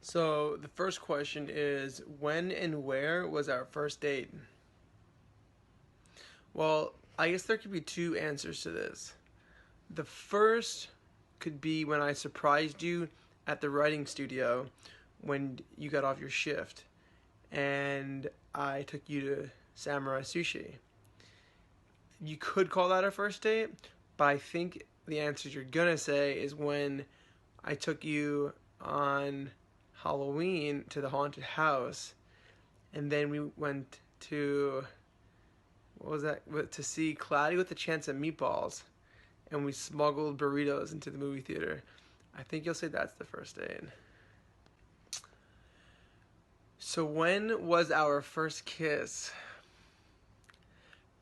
So the first question is, when and where was our first date? Well, I guess there could be two answers to this. The first could be when I surprised you at the writing studio when you got off your shift and I took you to Samurai Sushi. You could call that a first date, but I think the answer you're gonna say is when I took you on Halloween to the haunted house, and then we went to what was that? To see Cloudy with a Chance at Meatballs, and we smuggled burritos into the movie theater. I think you'll say that's the first date. So when was our first kiss?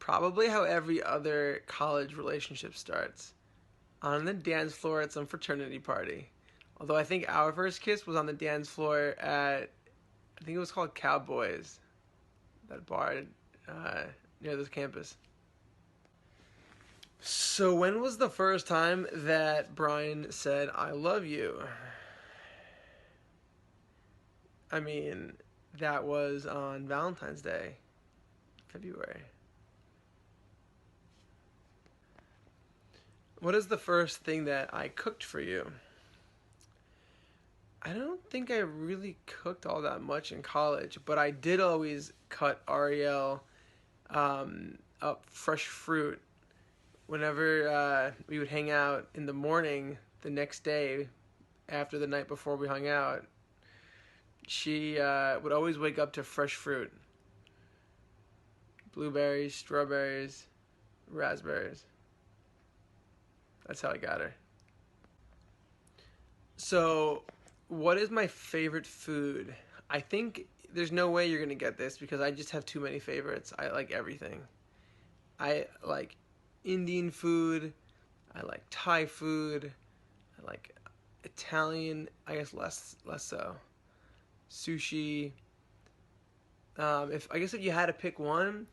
Probably how every other college relationship starts. On the dance floor at some fraternity party. Although I think our first kiss was on the dance floor at, I think it was called Cowboys, that bar near this campus. So when was the first time that Brian said, "I love you"? I mean, that was on Valentine's Day, February. What is the first thing that I cooked for you? I don't think I really cooked all that much in college, but I did always cut Ariel up fresh fruit whenever we would hang out in the morning the next day after the night before we hung out. She would always wake up to fresh fruit: blueberries, strawberries, raspberries. That's how I got her. So, what is my favorite food? I think there's no way you're gonna get this because I just have too many favorites. I like everything. I like Indian food. I like Thai food. I like Italian. I guess less so. Sushi. If you had to pick one,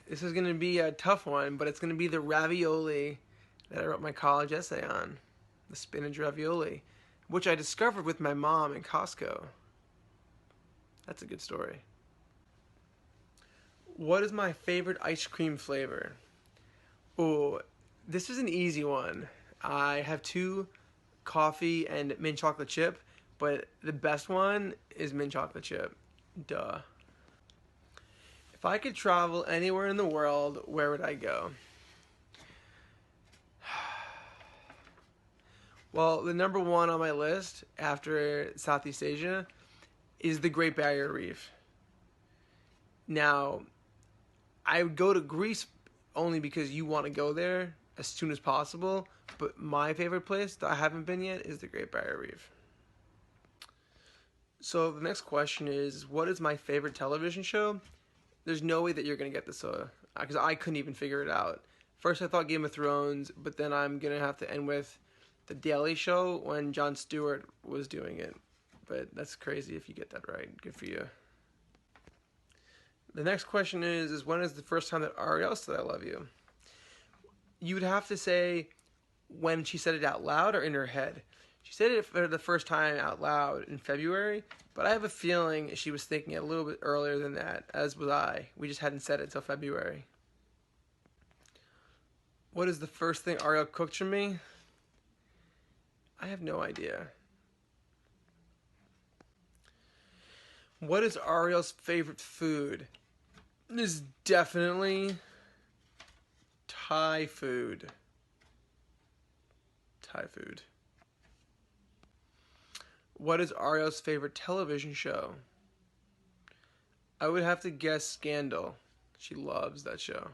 this is gonna be a tough one, but it's gonna be the ravioli that I wrote my college essay on, the spinach ravioli, which I discovered with my mom in Costco. That's a good story. What is my favorite ice cream flavor? Oh, this is an easy one. I have two: coffee and mint chocolate chip, but the best one is mint chocolate chip. Duh. If I could travel anywhere in the world, where would I go? Well, the number one on my list after Southeast Asia is the Great Barrier Reef. Now, I would go to Greece only because you want to go there as soon as possible, but my favorite place that I haven't been yet is the Great Barrier Reef. So the next question is, what is my favorite television show? There's no way that you're going to get this because I couldn't even figure it out. First I thought Game of Thrones, but then I'm going to have to end with The Daily Show when Jon Stewart was doing it. But that's crazy if you get that right. Good for you. The next question is when is the first time that Ariel said I love you? You would have to say when she said it out loud or in her head. She said it for the first time out loud in February, but I have a feeling she was thinking it a little bit earlier than that, as was I. We just hadn't said it till February. What is the first thing Ariel cooked for me? I have no idea. What is Ariel's favorite food? It is definitely Thai food. Thai food. What is Ariel's favorite television show? I would have to guess Scandal. She loves that show.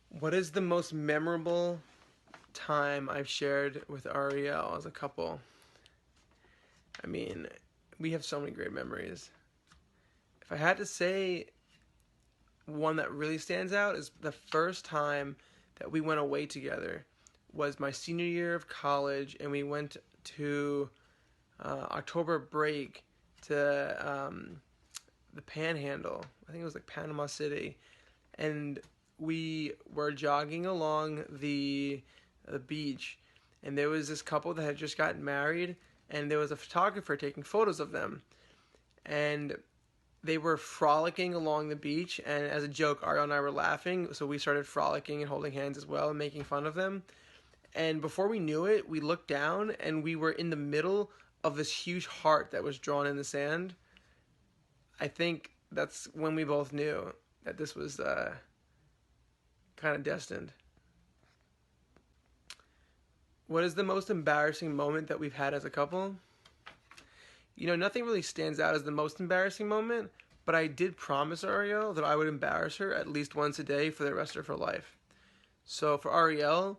What is the most memorable time I've shared with Ariel as a couple? I mean, we have so many great memories. If I had to say one that really stands out is the first time that we went away together was my senior year of college, and we went to October break to the Panhandle. I think it was like Panama City, and we were jogging along the beach, and there was this couple that had just gotten married, and there was a photographer taking photos of them. And they were frolicking along the beach, and as a joke, Ariel and I were laughing, so we started frolicking and holding hands as well and making fun of them. And before we knew it, we looked down and we were in the middle of this huge heart that was drawn in the sand. I think that's when we both knew that this was kind of destined. What is the most embarrassing moment that we've had as a couple? You know, nothing really stands out as the most embarrassing moment, but I did promise Ariel that I would embarrass her at least once a day for the rest of her life. So for Ariel,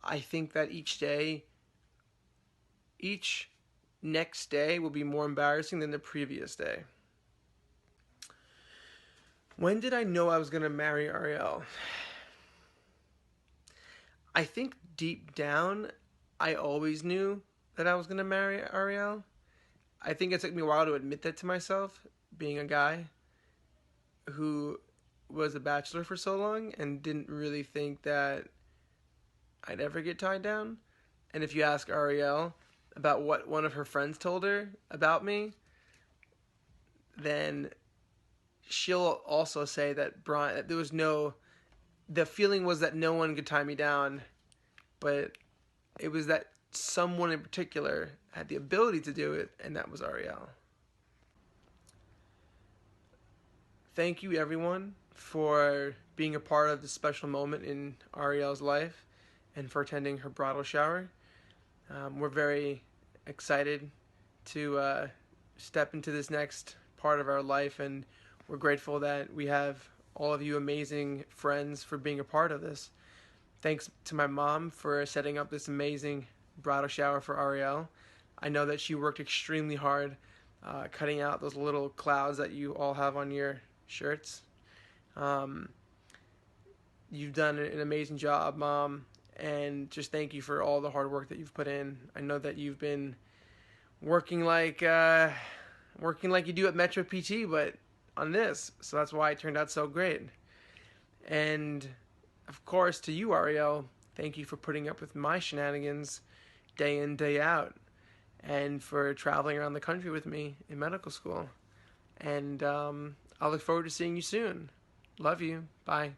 I think that each next day will be more embarrassing than the previous day. When did I know I was going to marry Ariel? I think deep down, I always knew that I was going to marry Ariel. I think it took me a while to admit that to myself, being a guy who was a bachelor for so long and didn't really think that I'd ever get tied down. And if you ask Ariel about what one of her friends told her about me, then she'll also say that the feeling was that no one could tie me down, but it was that someone in particular had the ability to do it, and that was Ariel. Thank you, everyone, for being a part of this special moment in Ariel's life and for attending her bridal shower. We're very excited to step into this next part of our life, and we're grateful that we have all of you amazing friends for being a part of this. Thanks to my mom for setting up this amazing bridal shower for Ariel. I know that she worked extremely hard cutting out those little clouds that you all have on your shirts. You've done an amazing job, Mom, and just thank you for all the hard work that you've put in. I know that you've been working like you do at Metro PT, but on this, so that's why it turned out so great. And of course, to you, Ariel, thank you for putting up with my shenanigans day in, day out, and for traveling around the country with me in medical school. And I look forward to seeing you soon. Love you. Bye.